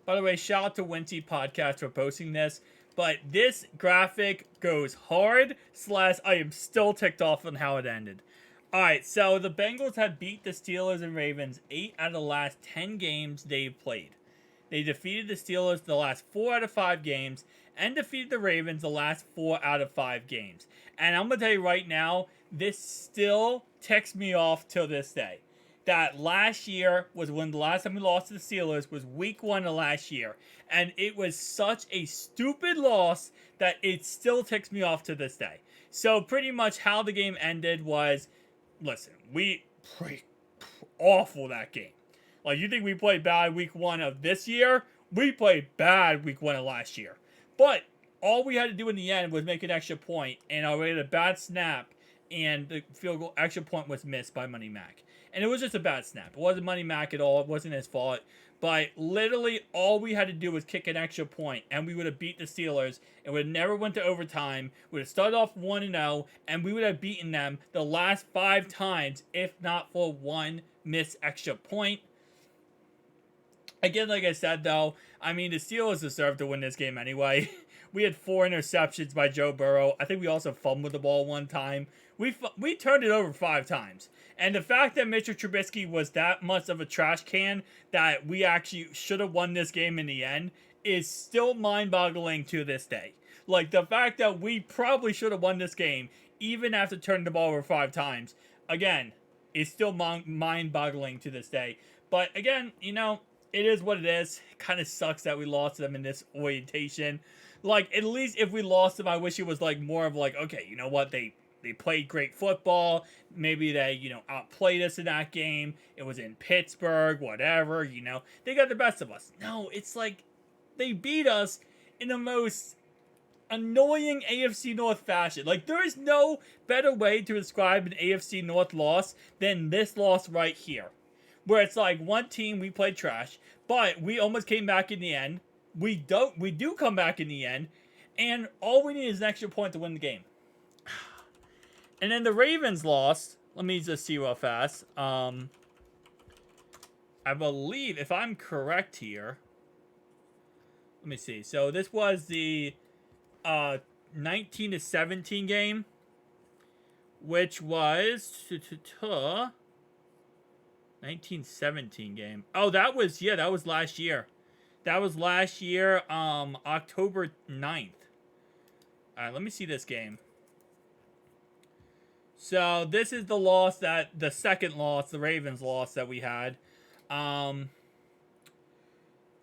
By the way, shout out to Winty Podcast for posting this. But this graphic goes hard, / I am still ticked off on how it ended. Alright, so the Bengals have beat the Steelers and Ravens 8 out of the last 10 games they've played. They defeated the Steelers the last 4 out of 5 games and defeated the Ravens the last 4 out of 5 games. And I'm going to tell you right now, this still ticks me off till this day. That last year was when the last time we lost to the Steelers was week 1 of last year. And it was such a stupid loss that it still ticks me off to this day. So pretty much how the game ended was, listen, we played awful that game. Like, you think we played bad week 1 of this year? We played bad week 1 of last year. But all we had to do in the end was make an extra point, and we had a bad snap, and the field goal extra point was missed by Money Mac. And it was just a bad snap. It wasn't Money Mac at all. It wasn't his fault. But literally all we had to do was kick an extra point, and we would have beat the Steelers. It would have never went to overtime. We would have started off 1-0, and we would have beaten them the last 5 times, if not for one missed extra point. Again, like I said, though, I mean, the Steelers deserved to win this game anyway. We had 4 interceptions by Joe Burrow. I think we also fumbled the ball 1 time. We turned it over 5 times. And the fact that Mitchell Trubisky was that much of a trash can that we actually should have won this game in the end is still mind-boggling to this day. Like, the fact that we probably should have won this game, even after turning the ball over 5 times, again, is still mind-boggling to this day. But again, you know, it is what it is. It kind of sucks that we lost them in this orientation. Like, at least if we lost them, I wish it was like more of like, okay, you know what, they played great football. Maybe they, you know, outplayed us in that game. It was in Pittsburgh, whatever, you know. They got the best of us. No, it's like they beat us in the most annoying AFC North fashion. Like, there is no better way to describe an AFC North loss than this loss right here. Where it's like one team, we played trash, but we almost came back in the end. We do come back in the end, and all we need is an extra point to win the game. And then the Ravens lost. Let me just see real fast. I believe, if I'm correct here, let me see. So this was the 19-17 game, which was 1917 game. Oh, that was last year. That was last year, October 9th. Alright, let me see this game. So, this is the second loss, the Ravens loss that we had.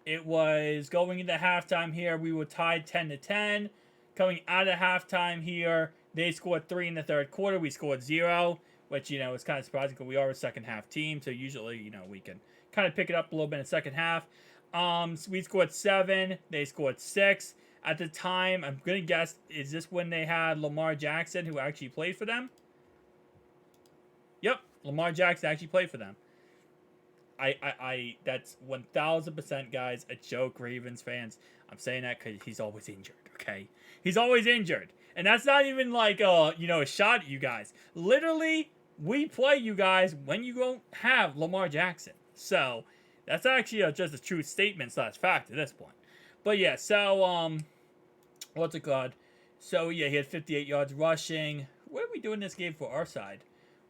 It was going into halftime here. We were tied 10-10. Coming out of halftime here, they scored 3 in the third quarter. We scored 0, which, you know, is kind of surprising because we are a second half team. So, usually, you know, we can kind of pick it up a little bit in the second half. So we scored 7. They scored 6. At the time, I'm going to guess, is this when they had Lamar Jackson, who actually played for them? Yep, Lamar Jackson actually played for them. That's 1000%, guys, a joke, Ravens fans. I'm saying that because he's always injured, okay? He's always injured. And that's not even like, you know, a shot at you guys. Literally, we play you guys when you don't have Lamar Jackson. So, that's actually just a true statement / fact at this point. But yeah, so, what's it called? So, yeah, he had 58 yards rushing. What are we doing this game for our side?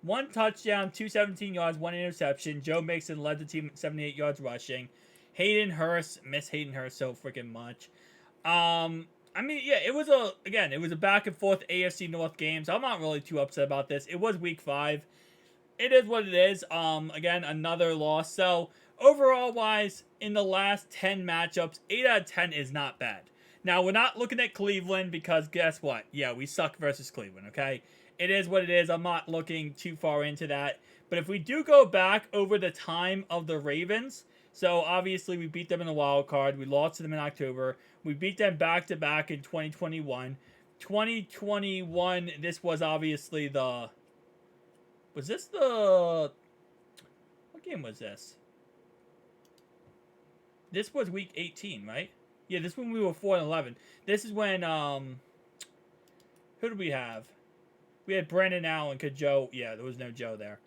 1 touchdown, 217 yards, 1 interception. Joe Mixon led the team at 78 yards rushing. Hayden Hurst, miss Hayden Hurst so freaking much. I mean, yeah, it was a back and forth AFC North game, so I'm not really too upset about this. It was week 5. It is what it is. Again, another loss. So, overall wise, in the last 10 matchups, 8 out of 10 is not bad. Now, we're not looking at Cleveland because guess what? Yeah, we suck versus Cleveland, okay? It is what it is. I'm not looking too far into that. But if we do go back over the time of the Ravens, so obviously we beat them in the wild card. We lost to them in October. We beat them back-to-back in 2021. 2021, this was obviously the... Was this the... What game was this? This was week 18, right? Yeah, this one we were 4-11. This is when, who did we have? We had Brandon Allen, because Joe, yeah, there was no Joe there.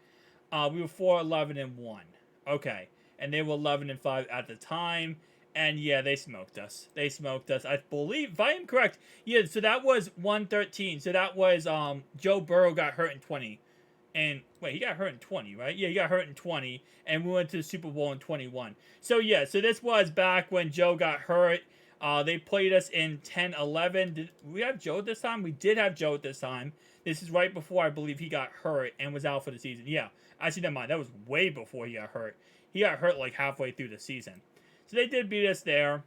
We were 4-11-1. Okay. And they were 11-5 at the time. And yeah, they smoked us. They smoked us. I believe, if I am correct, yeah. So that was 113. So that was Joe Burrow got hurt in 20. And wait, he got hurt in 20, right? Yeah, he got hurt in 20, and we went to the Super Bowl in 21. So yeah, so this was back when Joe got hurt. They played us in 10, 11. Did we have Joe this time? We did have Joe this time. This is right before I believe he got hurt and was out for the season. Yeah, actually, never mind. That was way before he got hurt. He got hurt like halfway through the season. So they did beat us there.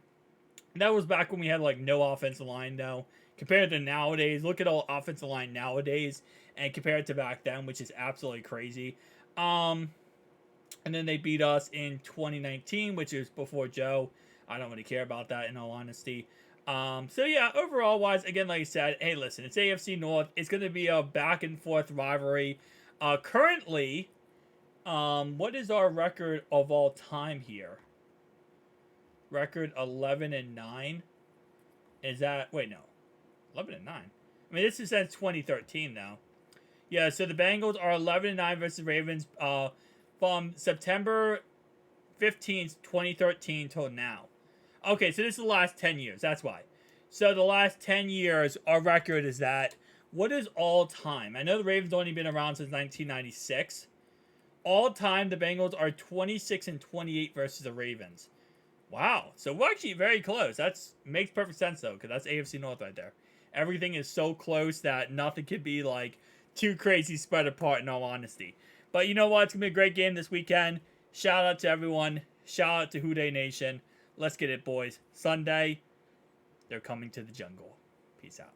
That was back when we had like no offensive line though. Compared to nowadays, look at all offensive line nowadays and compare it to back then, which is absolutely crazy. And then they beat us in 2019, which is before Joe. I don't really care about that in all honesty. So yeah, overall wise, again, like I said, hey, listen, it's AFC North. It's going to be a back and forth rivalry. Currently, what is our record of all time here? Record 11-9. Is that, wait, no, 11-9. I mean, this is since 2013 now. Yeah, so the Bengals are 11-9 versus Ravens from September 15th, 2013 till now. Okay, so this is the last 10 years. That's why. So the last 10 years, our record is that. What is all time? I know the Ravens only been around since 1996. All time, the Bengals are 26-28 versus the Ravens. Wow. So we're actually very close. That's makes perfect sense, though, because that's AFC North right there. Everything is so close that nothing could be, like, too crazy spread apart, in all honesty. But you know what? It's going to be a great game this weekend. Shout out to everyone. Shout out to Who Dey Nation. Let's get it, boys. Sunday, they're coming to the jungle. Peace out.